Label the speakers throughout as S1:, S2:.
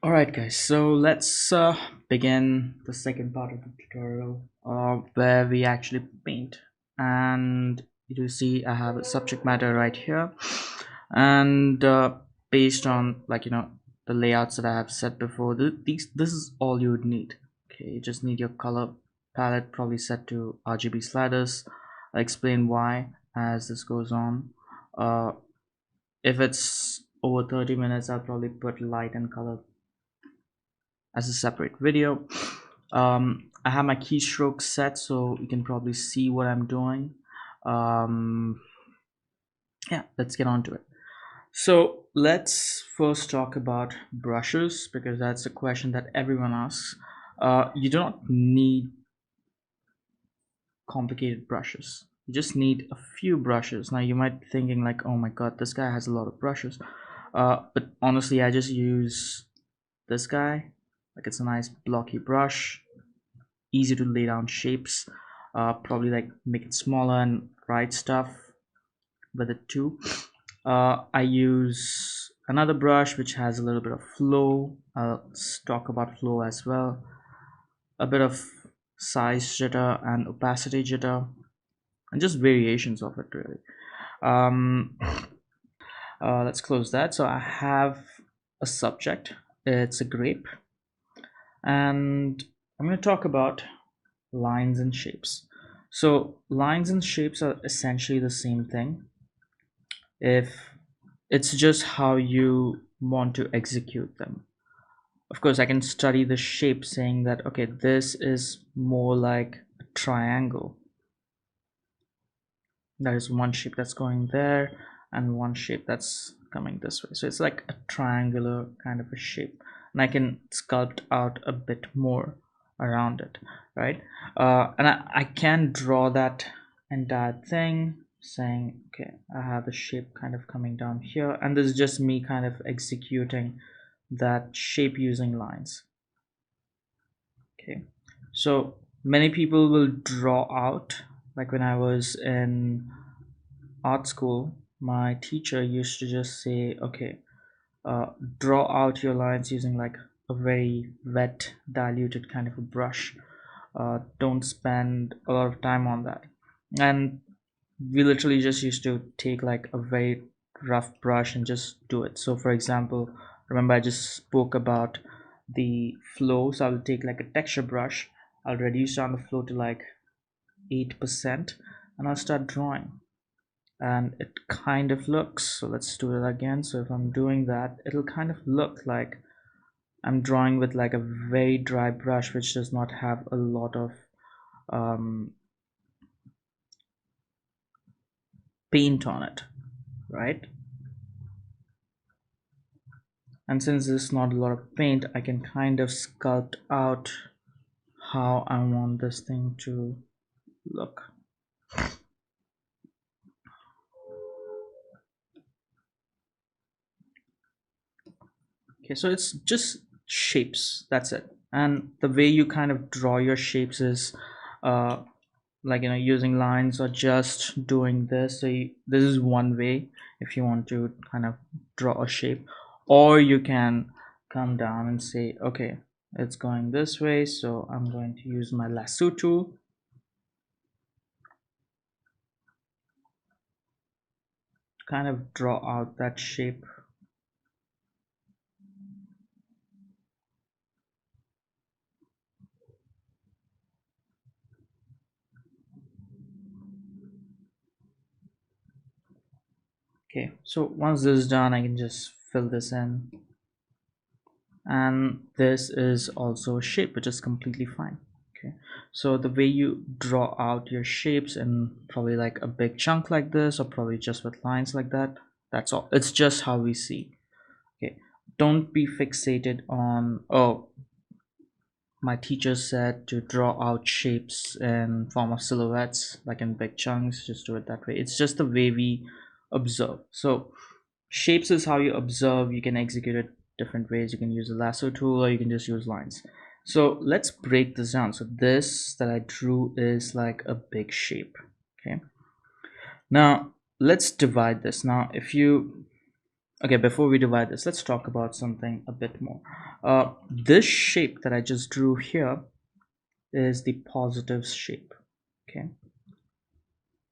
S1: Alright guys, so let's begin the second part of the tutorial where we actually paint. And you see I have a subject matter right here, and based on the layouts that I have set before, this is all you would need. Okay, you just need your color palette probably set to RGB sliders. I'll explain why as this goes on. uh, if it's over 30 minutes, I'll probably put light and color as a separate video. I have my keystrokes set so you can probably see what I'm doing. um, yeah, let's get on to it. So let's first talk about brushes, because that's a question that everyone asks. You do not need complicated brushes, you just need a few brushes. Now you might be thinking like, oh my god, this guy has a lot of brushes, but honestly I just use this guy. Like, it's a nice blocky brush, easy to lay down shapes, probably like make it smaller and write stuff with it too. I use another brush which has a little bit of flow. I'll talk about flow as well, a bit of size jitter and opacity jitter, and just variations of it really. um, let's close that. So I have a subject, it's a grape, and I'm going to talk about lines and shapes. So lines and shapes are essentially the same thing. If it's just how you want to execute them. Of course, I can study the shape saying that, okay, this is more like a triangle. That is one shape that's going there and one shape that's coming this way. So it's like a triangular kind of a shape, and I can sculpt out a bit more around it, right? And I can draw that entire thing saying, okay, I have a shape kind of coming down here, and this is just me kind of executing that shape using lines. Okay, so many people will draw out, like when I was in art school, my teacher used to just say, okay, draw out your lines using like a very wet, diluted kind of a brush. Don't spend a lot of time on that. And we literally just used to take like a very rough brush and just do it. So, for example, remember I just spoke about the flow, so I'll take like a texture brush, I'll reduce down the flow to like 8%, and I'll start drawing, and it kind of looks, so let's do it again. So if I'm doing that, it'll kind of look like I'm drawing with like a very dry brush which does not have a lot of um, paint on it, right? And since there's not a lot of paint, I can kind of sculpt out how I want this thing to look. Okay, so it's just shapes, that's it. And the way you kind of draw your shapes is uh, like, using lines or just doing this. So this is one way if you want to kind of draw a shape, or you can come down and say, okay, it's going this way, so I'm going to use my lasso tool, kind of draw out that shape. Okay, so once this is done, I can just fill this in, and this is also a shape, which is completely fine. Okay, so the way you draw out your shapes in probably like a big chunk like this, or probably just with lines like that, that's all. It's just how we see. Okay, don't be fixated on, oh, my teacher said to draw out shapes in form of silhouettes like in big chunks. Just do it that way. It's just the way we observe. So shapes is how you observe. You can execute it different ways. You can use a lasso tool, or you can just use lines. So let's break this down. So this that I drew is like a big shape. Okay, now let's divide this. Now if you Okay, before we divide this, let's talk about something a bit more. This shape that I just drew here is the positive shape. Okay,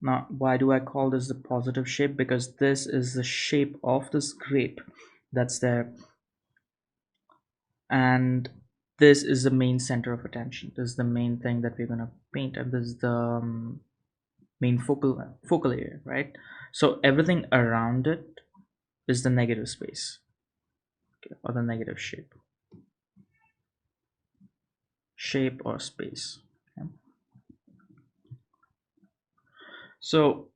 S1: now why do I call this the positive shape? Because this is the shape of this grape that's there, and this is the main center of attention. This is the main thing that we're gonna paint, and this is the main focal area, right? So everything around it is the negative space, okay, or the negative shape or space. Okay? So,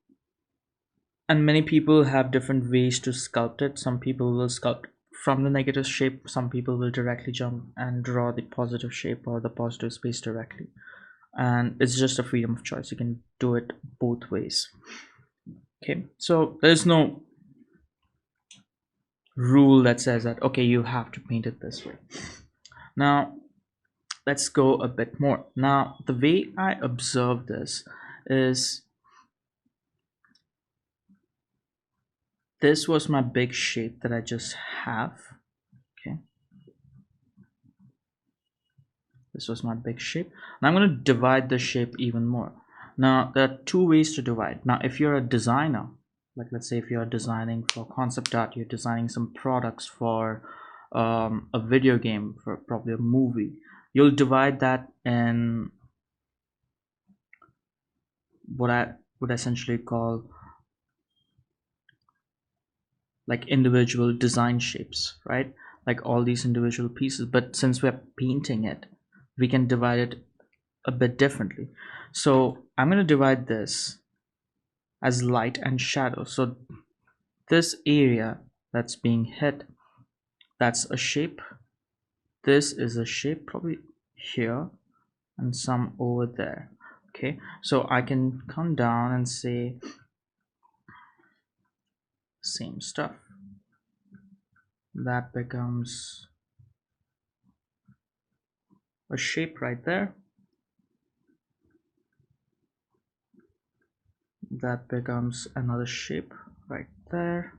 S1: and many people have different ways to sculpt it. Some people will sculpt from the negative shape, some people will directly jump and draw the positive shape or the positive space directly, and it's just a freedom of choice. You can do it both ways. Okay, so there's no rule that says that okay, you have to paint it this way. Now let's go a bit more. Now the way I observe this is, this was my big shape that I just have. Okay, this was my big shape. Now I'm going to divide the shape even more. Now there are two ways to divide. Now if you're a designer, like let's say if you're designing for concept art, you're designing some products for a video game, for probably a movie, you'll divide that in what I would essentially call like individual design shapes, right? Like all these individual pieces. But since we're painting it, we can divide it a bit differently. So I'm going to divide this as light and shadow. So this area that's being hit, that's a shape. This is a shape probably here and some over there. Okay, so I can come down and say same stuff. That becomes a shape right there. That becomes another shape right there.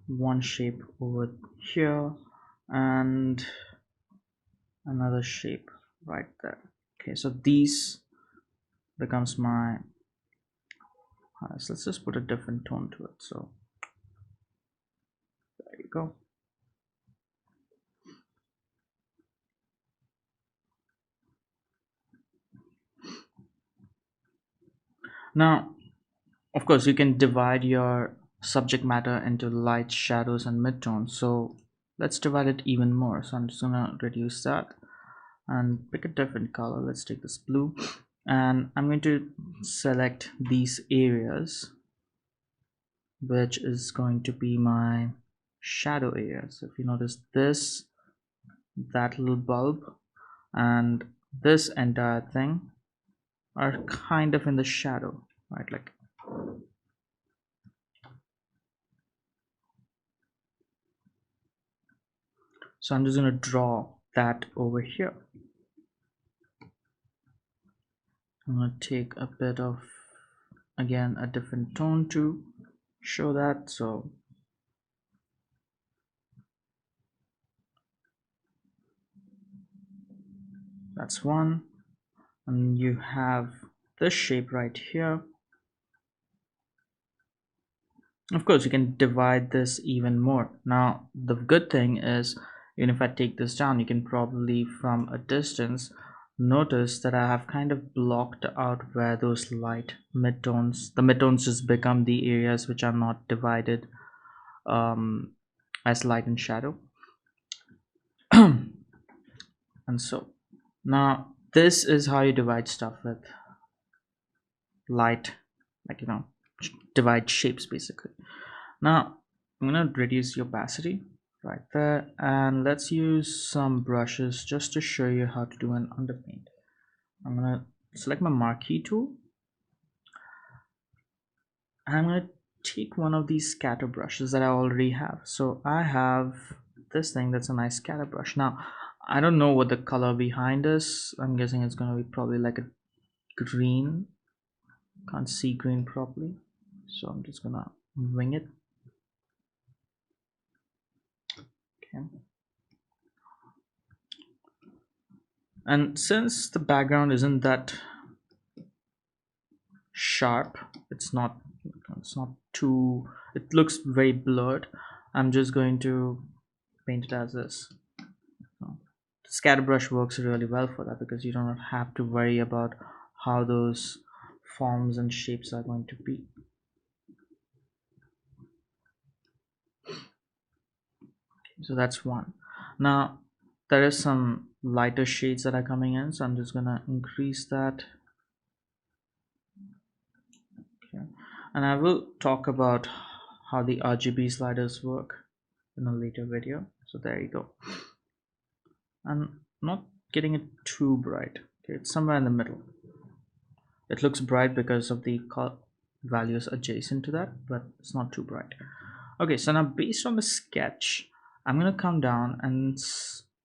S1: One shape over here and another shape right there. Okay, so these becomes my so let's just put a different tone to it. So there you go. Now of course you can divide your subject matter into light, shadows and midtones. So let's divide it even more. So I'm just gonna reduce that and pick a different color. Let's take this blue, and I'm going to select these areas, which is going to be my shadow area. So if you notice this, that little bulb and this entire thing are kind of in the shadow, right? Like, so I'm just going to draw that over here. I'm going to take a bit of, again, a different tone to show that. So that's one, and you have this shape right here. Of course you can divide this even more. Now the good thing is, even if I take this down, you can probably from a distance notice that I have kind of blocked out where those light midtones, the midtones just become the areas which are not divided as light and shadow. And so now this is how you divide stuff with light, like, you know, divide shapes basically. Now I'm gonna reduce the opacity right there, and let's use some brushes just to show you how to do an underpaint. I'm gonna select my marquee tool, and I'm gonna take one of these scatter brushes that I already have. So I have this thing that's a nice scatter brush. Now I don't know what the color behind is. I'm guessing it's gonna be probably like a green. Can't see green properly, so I'm just gonna wing it. Okay. And since the background isn't that sharp, it's not too, it looks very blurred, I'm just going to paint it as this. Scatter brush works really well for that because you don't have to worry about how those forms and shapes are going to be. So that's one. Now there is some lighter shades that are coming in, so I'm just gonna increase that. Okay. And I will talk about how the RGB sliders work in a later video. So there you go. I'm not getting it too bright. Okay, it's somewhere in the middle. It looks bright because of the values adjacent to that, but it's not too bright. Okay, so now based on the sketch, I'm gonna come down and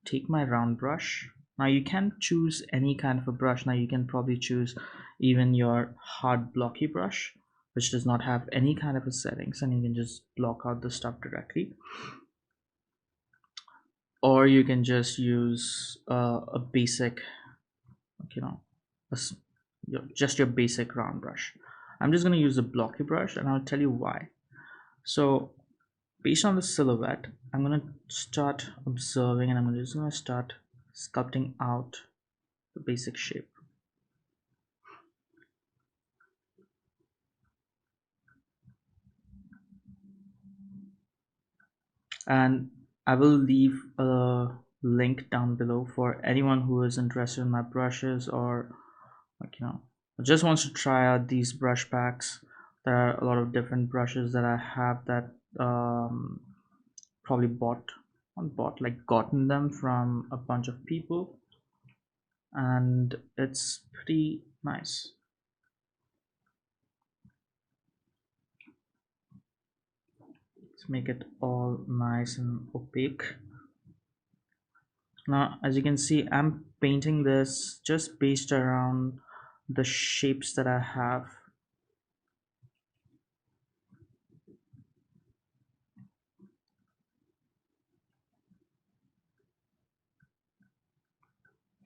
S1: take my round brush. Now you can choose any kind of a brush. Now you can probably choose even your hard blocky brush, which does not have any kind of a settings, and you can just block out the stuff directly. Or you can just use a basic, you know, just your basic round brush. I'm just going to use a blocky brush, and I'll tell you why. So based on the silhouette, I'm going to start observing, and I'm just going to start sculpting out the basic shape. And I will leave a link down below for anyone who is interested in my brushes, or just wants to try out these brush packs. There are a lot of different brushes that I have that probably gotten them from a bunch of people, and it's pretty nice. Let's make it all nice and opaque. Now as you can see, I'm painting this just based around the shapes that I have.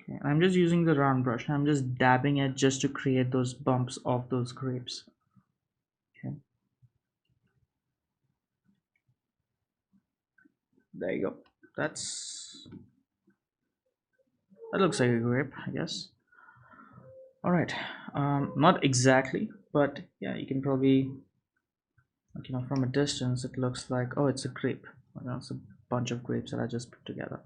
S1: Okay, I'm just using the round brush. I'm just dabbing it just to create those bumps of those grapes. Okay, there you go. That looks like a grape, I guess. All right, not exactly, but yeah, you can probably, from a distance it looks like, oh, it's a grape. It's a bunch of grapes that I just put together.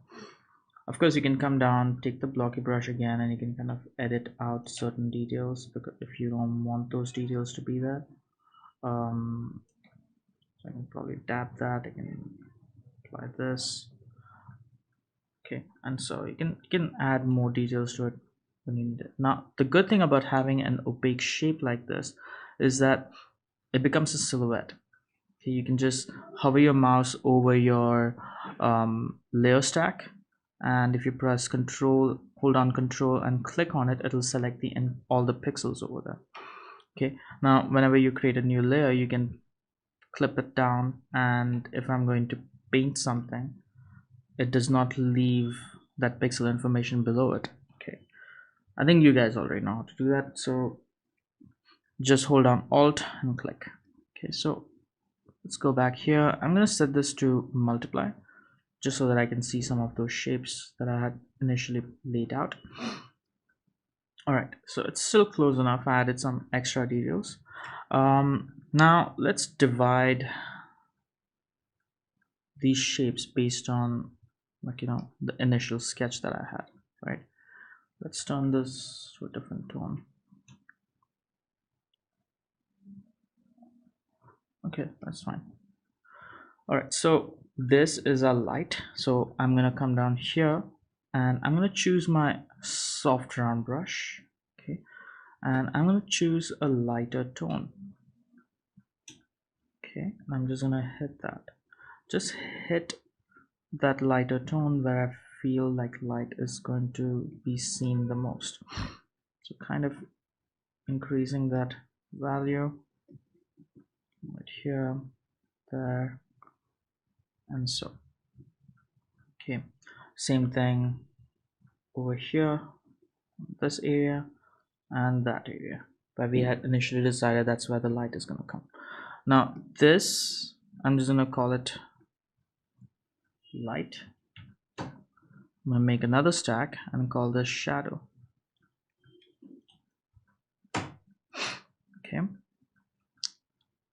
S1: Of course, you can come down, take the blocky brush again, and you can kind of edit out certain details because if you don't want those details to be there. So I can probably dab that. I can apply this. Okay, and so you can add more details to it when you need it. Now the good thing about having an opaque shape like this is that it becomes a silhouette. Okay, you can just hover your mouse over your layer stack, and if you press control, hold on control and click on it, it'll select all the pixels over there. Okay, now whenever you create a new layer, you can clip it down, and if I'm going to paint something, it does not leave that pixel information below it. Okay, I think you guys already know how to do that, so just hold on alt and click. Okay, so let's go back here. I'm going to set this to multiply just so that I can see some of those shapes that I had initially laid out. All right, so it's still close enough. I added some extra details. Now let's divide these shapes based on the initial sketch that I had, right? Let's turn this to a different tone. Okay, that's fine. All right, so this is a light, so I'm gonna come down here and I'm gonna choose my soft round brush. Okay, and I'm gonna choose a lighter tone. Okay, and I'm just gonna hit that, just hit that lighter tone where I feel like light is going to be seen the most. So kind of increasing that value right here, there, and so. Okay, same thing over here, this area and that area where we had initially decided that's where the light is going to come. Now this, I'm just going to call it light. I'm going to make another stack and call this shadow. Okay,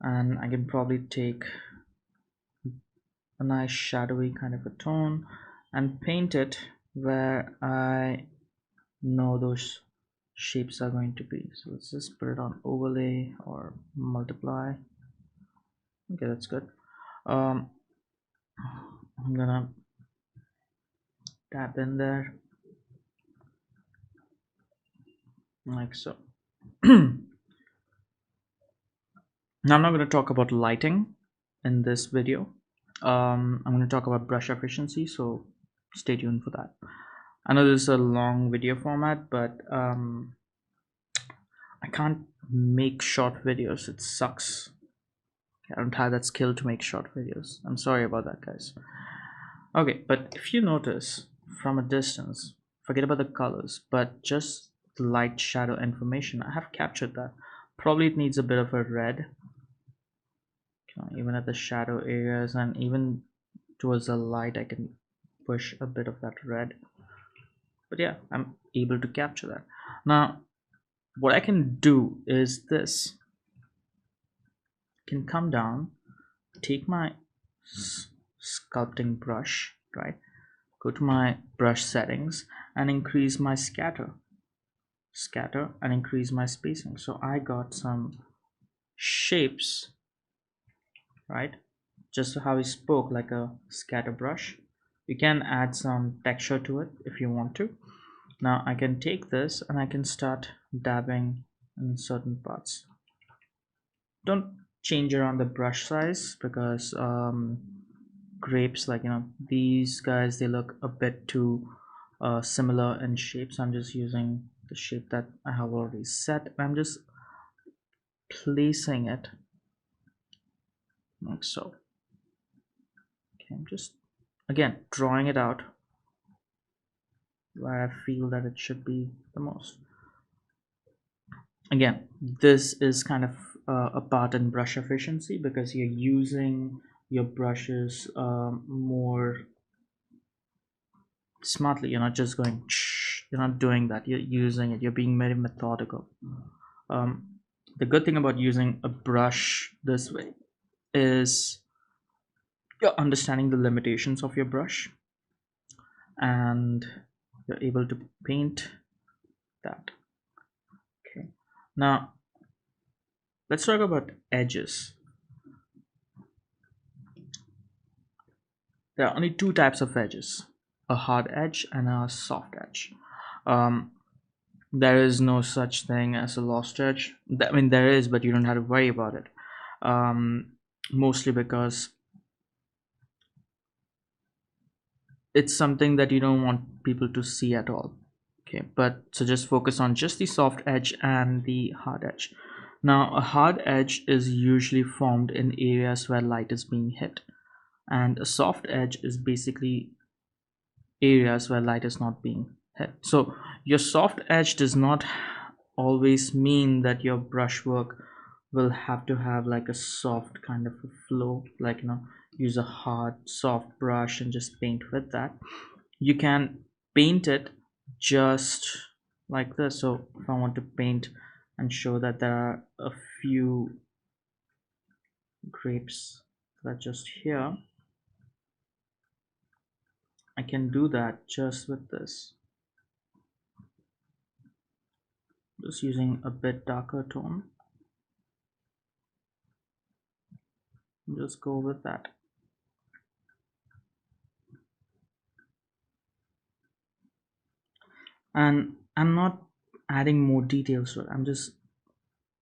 S1: and I can probably take a nice shadowy kind of a tone and paint it where I know those shapes are going to be. So let's just put it on overlay or multiply. Okay, that's good. I'm gonna tap in there like so. Now I'm not going to talk about lighting in this video. I'm going to talk about brush efficiency, so stay tuned for that. I know this is a long video format, but I can't make short videos. It sucks. I don't have that skill to make short videos. I'm sorry about that, guys. Okay, but if you notice from a distance, forget about the colors, but just the light shadow information, I have captured that. Probably it needs a bit of a red, even at the shadow areas, and even towards the light I can push a bit of that red. But yeah, I'm able to capture that. Now what I can do is this. I can come down, take my sculpting brush, right, go to my brush settings and increase my scatter and increase my spacing, so I got some shapes, right, just how we spoke, like a scatter brush. You can add some texture to it if you want to. Now I can take this and I can start dabbing in certain parts. Don't change around the brush size because grapes, like, you know, these guys, they look a bit too similar in shape, so I'm just using the shape that I have already set and I'm just placing it like so. Okay, I'm just again drawing it out where I feel that it should be the most. Again, this is kind of a part in brush efficiency because you're using your brushes more smartly. You're not just going you're not doing that, you're using it, you're being very methodical. The good thing about using a brush this way is you're understanding the limitations of your brush and you're able to paint that. Okay, now let's talk about edges. There are only two types of edges, a hard edge and a soft edge. um, there is no such thing as a lost edge. I mean, there is, but you don't have to worry about it. Mostly because it's something that you don't want people to see at all. Okay, but so just focus on just the soft edge and the hard edge. Now a hard edge is usually formed in areas where light is being hit, and a soft edge is basically areas where light is not being hit. So your soft edge does not always mean that your brushwork will have to have like a soft kind of a flow, like, you know, use a hard soft brush and just paint with that. You can paint it just like this. So if I want to paint and show that there are a few grapes that are just here, I can do that just with this, just using a bit darker tone. Just go with that. And I'm not adding more details to it, I'm just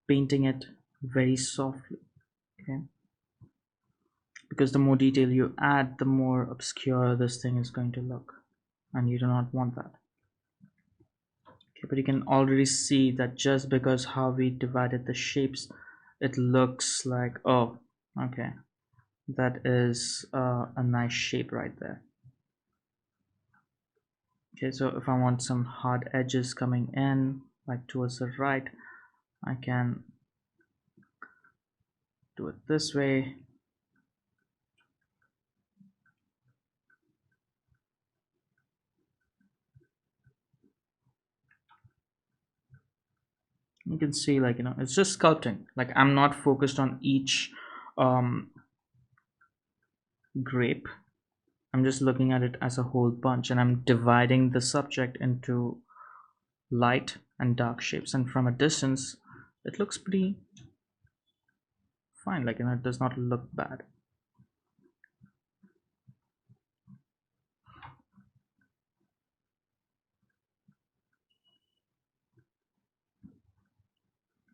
S1: painting it very softly. Okay, because the more detail you add, the more obscure this thing is going to look, and you do not want that. Okay, but you can already see that just because how we divided the shapes, it looks like, oh, okay, that is a nice shape right there. Okay, so if I want some hard edges coming in like towards the right, I can do it this way. You can see, like, it's just sculpting. Like, I'm not focused on each um, grape. I'm just looking at it as a whole bunch, and I'm dividing the subject into light and dark shapes, and from a distance it looks pretty fine. Like, it does not look bad.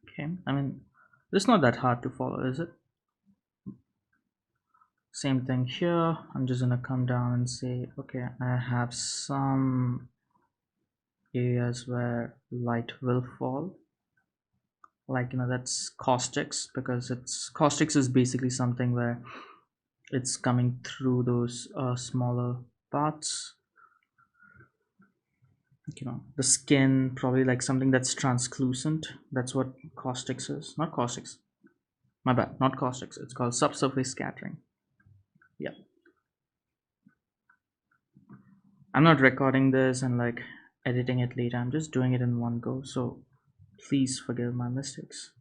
S1: Okay, I mean, it's not that hard to follow, is it? Same thing here. I'm just gonna come down and say, okay, I have some areas where light will fall. Like, that's caustics, because it's caustics is basically something where it's coming through those smaller parts. The skin, probably like something that's translucent. That's what caustics is. Not caustics, my bad, not caustics, it's called subsurface scattering. Yeah, I'm not recording this and like editing it later. I'm just doing it in one go, so please forgive my mistakes.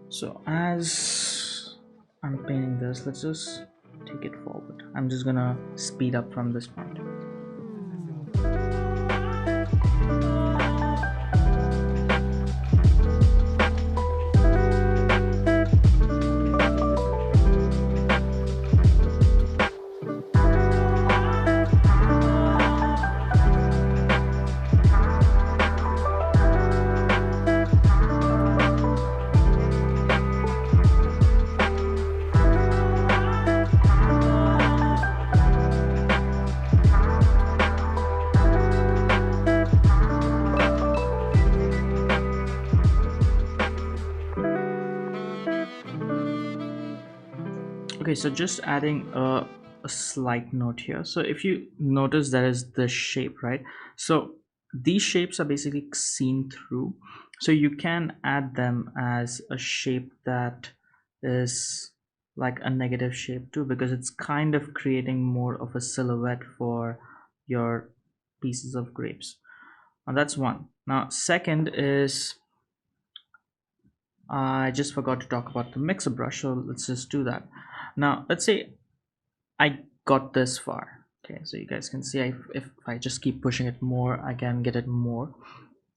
S1: So as I'm painting this, let's just take it forward. I'm just gonna speed up from this point. Okay, so just adding a slight note here. So if you notice, there is the shape, right? So these shapes are basically seen through. So you can add them as a shape that is like a negative shape too, because it's kind of creating more of a silhouette for your pieces of grapes. Now that's one. Now, second is, I just forgot to talk about the mixer brush, so let's just do that. Now, let's say I got this far. Okay, so you guys can see, if I just keep pushing it more, I can get more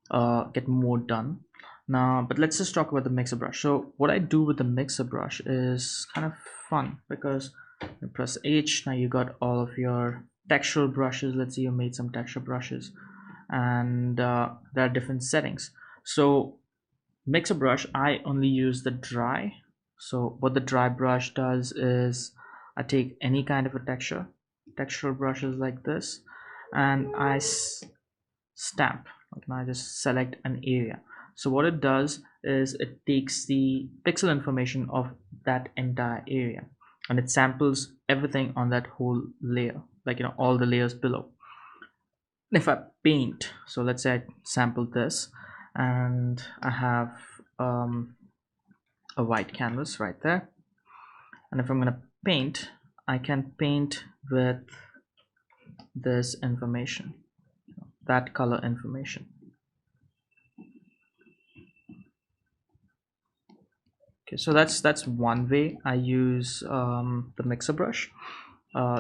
S1: done. Now, but let's just talk about the mixer brush. So what I do with the mixer brush is kind of fun, because you press H, now you got all of your textural brushes. Let's say you made some texture brushes, and there are different settings. So mixer brush, I only use the dry. So what the dry brush does is, I take any kind of a textural brushes like this, and I stamp. Like, I just select an area. So what it does is, it takes the pixel information of that entire area, and it samples everything on that whole layer, like, all the layers below. If I paint, so let's say I sample this, and I have um, a white canvas right there, and if I'm gonna paint, I can paint with this information, that color information. Okay, so that's one way I use the mixer brush,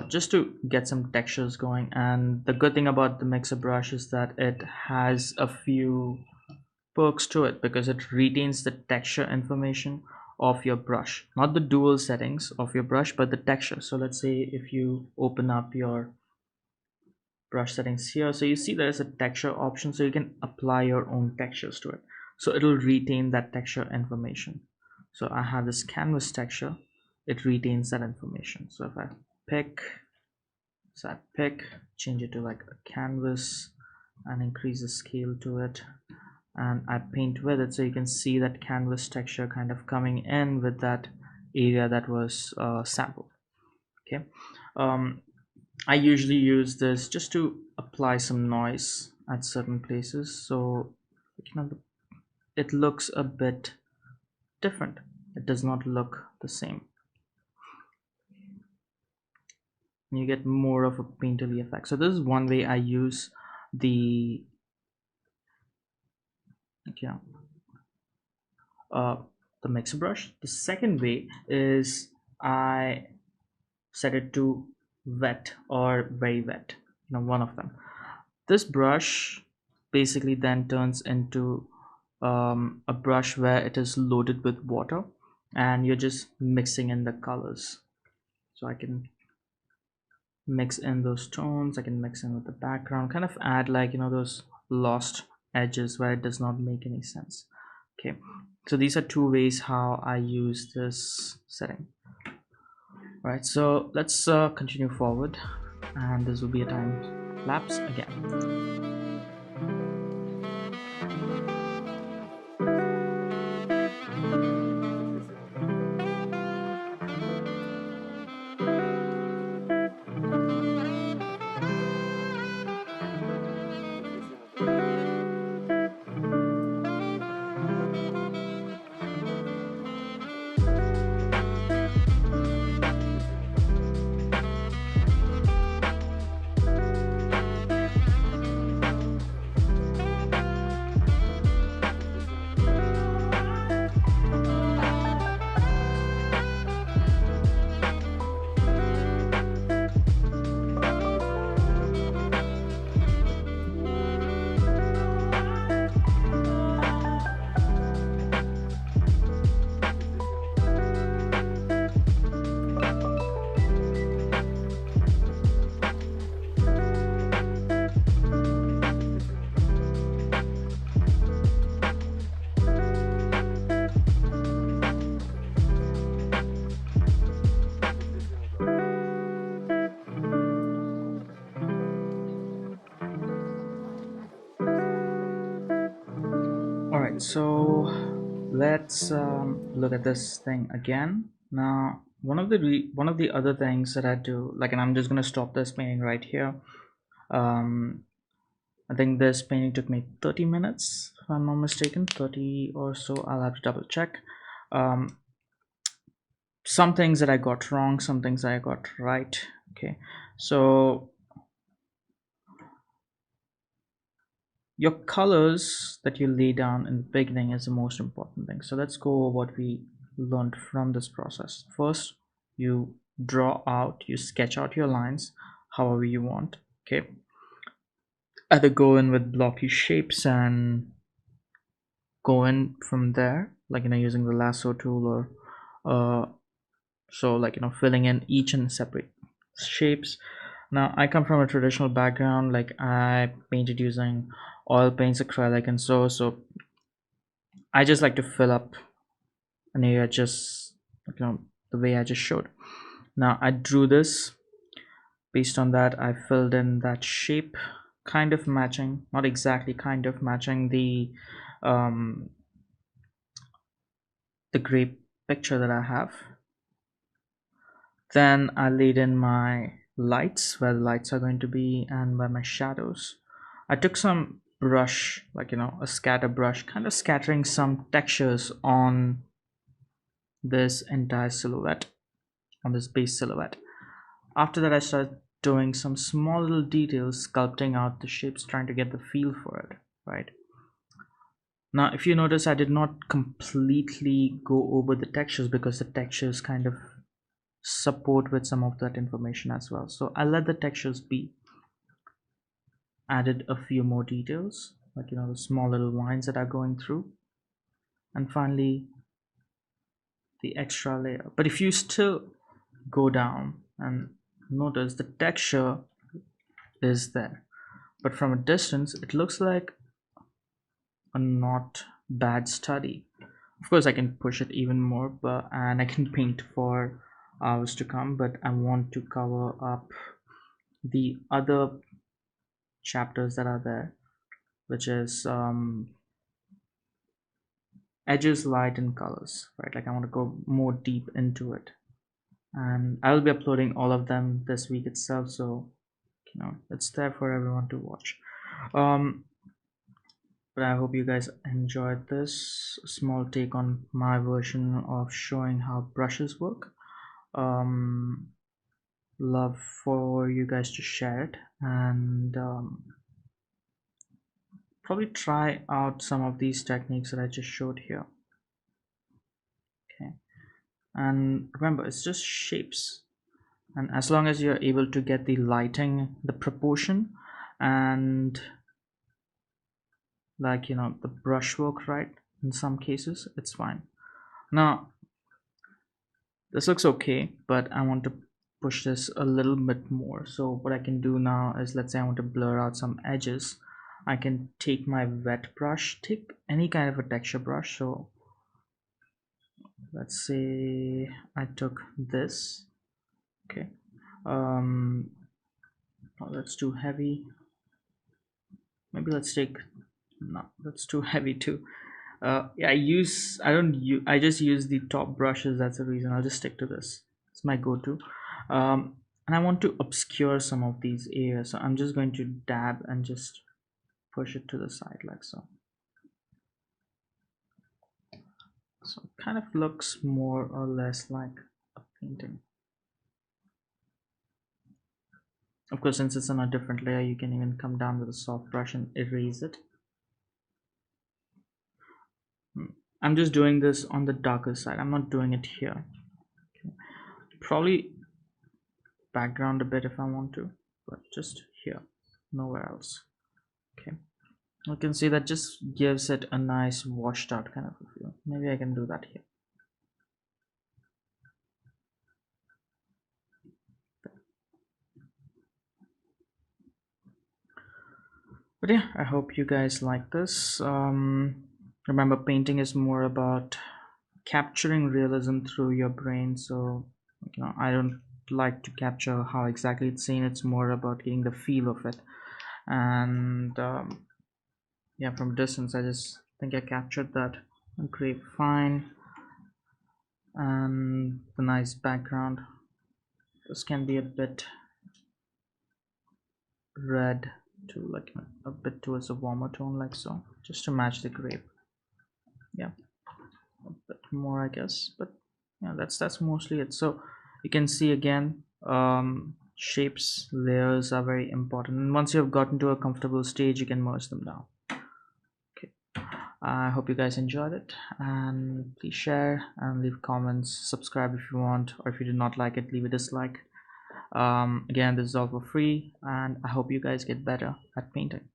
S1: just to get some textures going. And the good thing about the mixer brush is that it has a few perks to it, because it retains the texture information of your brush, not the dual settings of your brush, but the texture. So let's say if you open up your brush settings here, so you see there's a texture option, so you can apply your own textures to it, so it'll retain that texture information. So I have this canvas texture, it retains that information. So if I pick, change it to like a canvas, and increase the scale to it, and I paint with it, so you can see that canvas texture kind of coming in with that area that was sampled. Okay. um, I usually use this just to apply some noise at certain places, so it looks a bit different. It does not look the same. You get more of a painterly effect. So this is one way I use the okay, uh, the mixer brush. The second way is I set it to wet or very wet, one of them. This brush basically then turns into a brush where it is loaded with water and you're just mixing in the colors. So I can mix in those tones, I can mix in with the background, kind of add like those lost edges where it does not make any sense. Okay, so these are two ways how I use this setting. Right, so let's continue forward, and this will be a time lapse again. All right, so let's look at this thing again. Now, one of the other things that I do, like, and I'm just gonna stop this painting right here. Um, I think this painting took me 30 minutes, if I'm not mistaken, 30 or so. I'll have to double check. Um, some things that I got wrong, some things I got right. Okay, so your colors that you lay down in the beginning is the most important thing. So let's go over what we learned from this process. First, you draw out, you sketch out your lines however you want. Okay, either go in with blocky shapes and go in from there, like using the lasso tool, or so like filling in each and separate shapes. Now I come from a traditional background, like I painted using oil paints, acrylic, and so I just like to fill up an area just the way I just showed. Now I drew this. Based on that, I filled in that shape, kind of matching, not exactly kind of matching um the gray picture that I have. Then I laid in my lights, where the lights are going to be, and where my shadows. I took some brush, like a scatter brush, kind of scattering some textures on this entire silhouette, on this base silhouette. After that, I started doing some small little details, sculpting out the shapes, trying to get the feel for it, right? Now, if you notice, I did not completely go over the textures because the textures kind of support with some of that information as well. So I let the textures be. Added a few more details, like the small little lines that are going through, and finally the extra layer. But if you still go down and notice, the texture is there, but from a distance it looks like a not bad study. Of course I can push it even more, and I can paint for hours to come, but I want to cover up the other chapters that are there, which is edges, light, and colors, right? Like I want to go more deep into it, and I will be uploading all of them this week itself, so it's there for everyone to watch. um but I hope you guys enjoyed this small take on my version of showing how brushes work. um Love for you guys to share it, and probably try out some of these techniques that I just showed here. Okay, and remember, it's just shapes, and as long as you're able to get the lighting, the proportion, and like the brushwork right, in some cases it's fine. Now this looks okay, but I want to push this a little bit more. So what I can do now is, let's say I want to blur out some edges. I can take my wet brush, take any kind of a texture brush. So let's say I took this. Okay, um oh, that's too heavy. Maybe let's take, no, that's too heavy too. Yeah, I just use the top brushes. That's the reason. I'll just stick to this. It's my go-to. And I want to obscure some of these areas, so I'm just going to dab and just push it to the side like so. So it kind of looks more or less like a painting. Of course, since it's on a different layer, you can even come down with a soft brush and erase it. I'm just doing this on the darker side. I'm not doing it here. Okay. Probably background a bit if I want to, but just here, nowhere else. Okay, you can see that just gives it a nice washed out kind of a feel. Maybe I can do that here. But yeah, I hope you guys like this. Remember, painting is more about capturing realism through your brain. So I don't like to capture how exactly it's seen. It's more about getting the feel of it. And yeah, from distance I just think I captured that great fine, and the nice background. This can be a bit red to like a bit towards a warmer tone like so, just to match the grape. Yeah, a bit more I guess, but yeah, that's mostly it. So you can see again, shapes, layers are very important, and once you have gotten to a comfortable stage you can merge them down. Okay, I hope you guys enjoyed it, and please share and leave comments, subscribe if you want, or if you did not like it, leave a dislike. Again, this is all for free, and I hope you guys get better at painting.